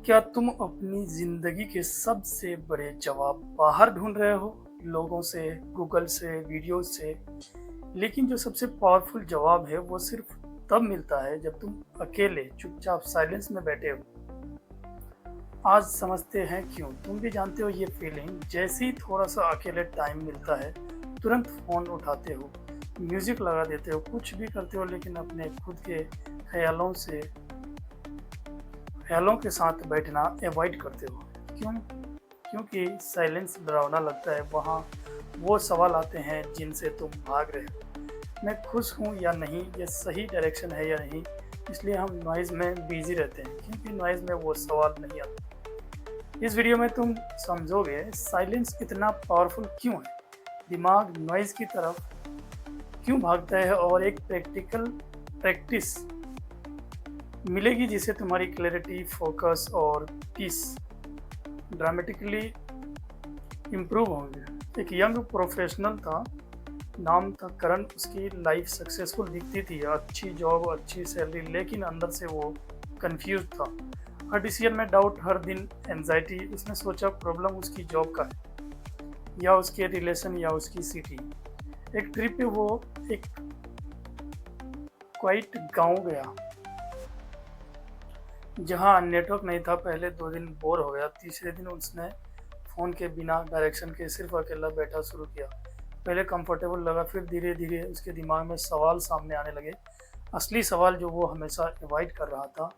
क्या तुम अपनी ज़िंदगी के सबसे बड़े जवाब बाहर ढूँढ रहे हो? लोगों से, गूगल से, वीडियो से, लेकिन जो सबसे पावरफुल जवाब है वो सिर्फ़ तब मिलता है जब तुम अकेले चुपचाप साइलेंस में बैठे हो। आज समझते हैं क्यों। तुम भी जानते हो ये फीलिंग, जैसे ही थोड़ा-सा अकेले टाइम मिलता है, तुरंत फ़ोन उठाते हो, म्यूज़िक लगा देते हो, कुछ भी करते हो लेकिन अपने खुद के ख़्यालों से ख़्यालों के साथ बैठना अवॉइड करते हो। क्यों? क्योंकि साइलेंस डरावना लगता है। वहाँ वो सवाल आते हैं जिनसे तुम भाग रहे हो। मैं खुश हूँ या नहीं? ये सही डायरेक्शन है या नहीं? इसलिए हम नॉइज़ में बिज़ी रहते हैं, क्योंकि नॉइज़ में वो सवाल नहीं आते। इस वीडियो में तुम समझोगे साइलेंस इतना पावरफुल क्यों है, दिमाग नॉइज़ की तरफ क्यों भागता है, और एक प्रैक्टिकल प्रैक्टिस मिलेगी जिससे तुम्हारी क्लैरिटी, फोकस और पीस ड्रामेटिकली इम्प्रूव होंगे। एक यंग प्रोफेशनल था, नाम था करण। उसकी लाइफ सक्सेसफुल दिखती थी, अच्छी जॉब, अच्छी सैलरी, लेकिन अंदर से वो कंफ्यूज था। हर डिसीजन में डाउट, हर दिन एंजाइटी। उसने सोचा प्रॉब्लम उसकी जॉब का है, या उसके रिलेशन, या उसकी सिटी। एक ट्रिप पे वो एक क्वाइट गांव गया जहाँ नेटवर्क नहीं था। पहले 2 दिन बोर हो गया। तीसरे दिन उसने फ़ोन के बिना डायरेक्शन के सिर्फ अकेला बैठा शुरू किया। पहले कंफर्टेबल लगा, फिर धीरे धीरे उसके दिमाग में सवाल सामने आने लगे। असली सवाल जो वो हमेशा अवॉइड कर रहा था।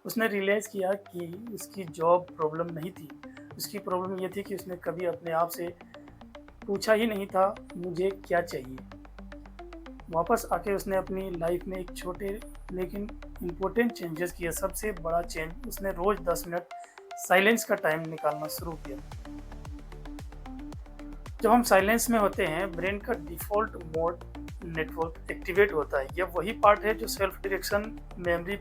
उसने रियलाइज़ किया कि उसकी जॉब प्रॉब्लम नहीं थी। उसकी प्रॉब्लम ये थी कि उसने कभी अपने आप से पूछा ही नहीं था, मुझे क्या चाहिए। वापस आके उसने अपनी लाइफ में एक छोटे लेकिन इम्पोर्टेंट चेंजेस किए। सबसे बड़ा चेंज, उसने रोज़ 10 मिनट साइलेंस का टाइम निकालना शुरू किया। जब हम साइलेंस में होते हैं, ब्रेन का डिफ़ॉल्ट मोड नेटवर्क एक्टिवेट होता है। यह वही पार्ट है जो सेल्फ डायरेक्शन, मेमोरी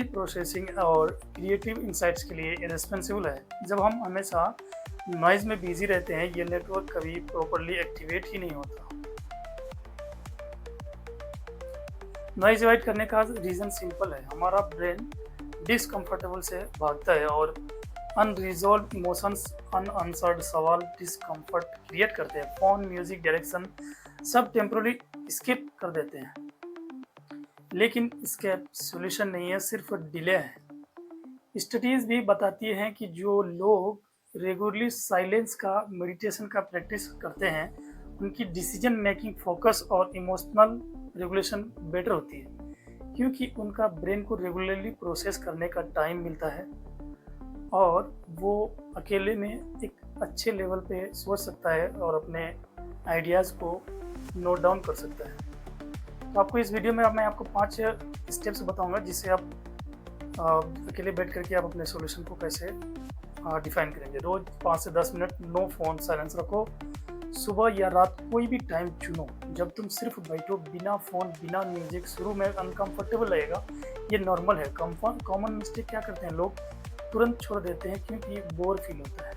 प्रोसेसिंग और क्रिएटिव इंसाइट्स के लिए रिस्पॉन्सिबल है। जब हम हमेशा नॉइज़ में बिज़ी रहते हैं, ये नेटवर्क कभी प्रॉपर्ली एक्टिवेट ही नहीं होता। नॉइज़ अवॉइड करने का रीज़न सिंपल है। हमारा ब्रेन डिस्कम्फर्टेबल से भागता है, और अनरिजॉल्व इमोशंस, अनआंसर्ड सवाल डिस्कम्फर्ट क्रिएट करते हैं। फ़ोन, म्यूज़िक, डायरेक्शन सब टेम्पररी स्किप कर देते हैं, लेकिन इसके सॉल्यूशन नहीं है, सिर्फ डिले है। स्टडीज़ भी बताती हैं कि जो लोग रेगुलरली साइलेंस का, मेडिटेशन का प्रैक्टिस करते हैं, उनकी डिसीजन मेकिंग, फोकस और इमोशनल रेगुलेशन बेटर होती है, क्योंकि उनका ब्रेन को रेगुलरली प्रोसेस करने का टाइम मिलता है, और वो अकेले में एक अच्छे लेवल पे सोच सकता है और अपने आइडियाज़ को नोट डाउन कर सकता है। तो आपको इस वीडियो में मैं आपको 5 स्टेप्स बताऊंगा, जिससे आप अकेले बैठ करके आप अपने सॉल्यूशन को कैसे डिफाइन करेंगे। रोज़ 5 से 10 मिनट नो फ़ोन साइलेंस रखो। सुबह या रात कोई भी टाइम चुनो जब तुम सिर्फ बैठो, बिना फ़ोन, बिना म्यूज़िक। शुरू में अनकंफर्टेबल लगेगा, ये नॉर्मल है। कॉमन मिस्टेक क्या करते हैं लोग, तुरंत छोड़ देते हैं क्योंकि बोर फील होता है।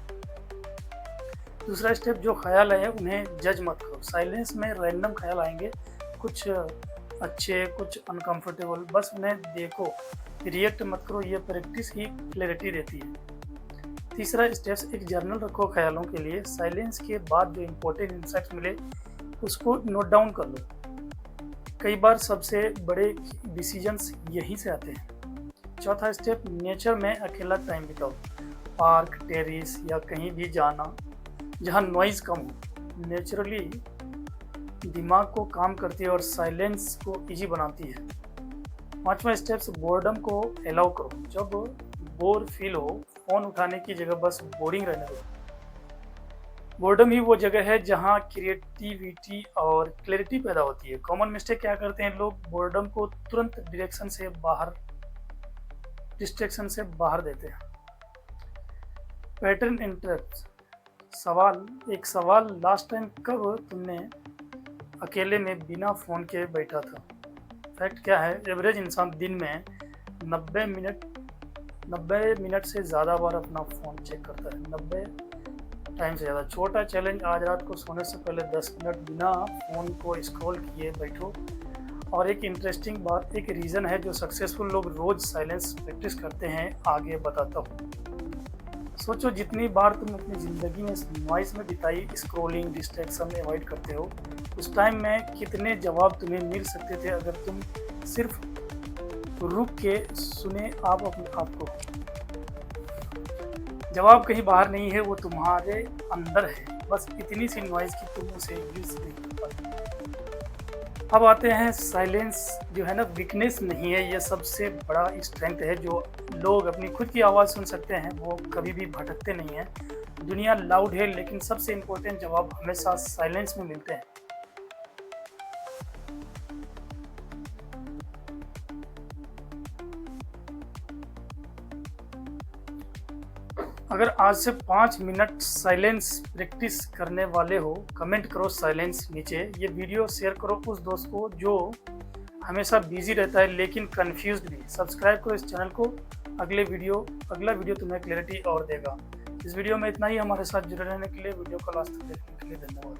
दूसरा स्टेप, जो ख्याल आए उन्हें जज मत करो। साइलेंस में रैंडम ख्याल आएंगे, कुछ अच्छे, कुछ अनकंफर्टेबल, बस उन्हें देखो, रिएक्ट मत करो। ये प्रैक्टिस ही क्लैरिटी देती है। तीसरा स्टेप, एक जर्नल रखो ख्यालों के लिए। साइलेंस के बाद जो इम्पोर्टेंट इंसाइट्स मिले उसको नोट डाउन कर लो। कई बार सबसे बड़े डिसीजंस यहीं से आते हैं। चौथा स्टेप, नेचर में अकेला टाइम बिताओ। पार्क, टेरिस या कहीं भी जाना जहाँ नॉइज़ कम हो। नेचुरली दिमाग को काम करती है और साइलेंस को ईजी बनाती है। पांचवा स्टेप्स, बोर्डम को अलाउ करो। जब बोर फील हो, फ़ोन उठाने की जगह बस बोरिंग रहने दो। बोर्डम ही वो जगह है जहाँ क्रिएटिविटी और क्लैरिटी पैदा होती है। कॉमन मिस्टेक क्या करते हैं लोग, बोर्डम को तुरंत डिस्ट्रैक्शन से बाहर देते हैं। पैटर्न इंटरप्ट सवाल, एक सवाल, लास्ट टाइम कब तुमने अकेले में बिना फ़ोन के बैठा था? फैक्ट क्या है, एवरेज इंसान दिन में 90 मिनट से ज़्यादा बार अपना फ़ोन चेक करता है। 90 टाइम से ज़्यादा। छोटा चैलेंज, आज रात को सोने से पहले 10 मिनट बिना फ़ोन को स्क्रॉल किए बैठो, और एक इंटरेस्टिंग बात, एक रीज़न है जो सक्सेसफुल लोग रोज़ साइलेंस प्रैक्टिस करते हैं, आगे बताता हूँ। सोचो जितनी बार तुम अपनी ज़िंदगी में नॉइज़ में बिताई, स्क्रॉलिंग, डिस्ट्रैक्शन अवॉइड करते हो, उस टाइम में कितने जवाब तुम्हें मिल सकते थे अगर तुम सिर्फ रुक के सुने आप अपने आप को। जवाब कहीं बाहर नहीं है, वो तुम्हारे अंदर है, बस इतनी सी नॉइज़ कि तुम उसे यूज़ नहीं कर पाते। अब आते हैं, साइलेंस जो है ना वीकनेस नहीं है, ये सबसे बड़ा स्ट्रेंथ है। जो लोग अपनी खुद की आवाज़ सुन सकते हैं वो कभी भी भटकते नहीं हैं। दुनिया लाउड है लेकिन सबसे इम्पोर्टेंट जवाब हमेशा साइलेंस में मिलते हैं। अगर आज से 5 मिनट साइलेंस प्रैक्टिस करने वाले हो, कमेंट करो साइलेंस नीचे। ये वीडियो शेयर करो उस दोस्त को जो हमेशा बिजी रहता है लेकिन कंफ्यूज्ड भी। सब्सक्राइब करो इस चैनल को। अगला वीडियो तुम्हें क्लैरिटी और देगा। इस वीडियो में इतना ही। हमारे साथ जुड़े रहने के लिए, वीडियो को लास्ट तक देखने के लिए धन्यवाद।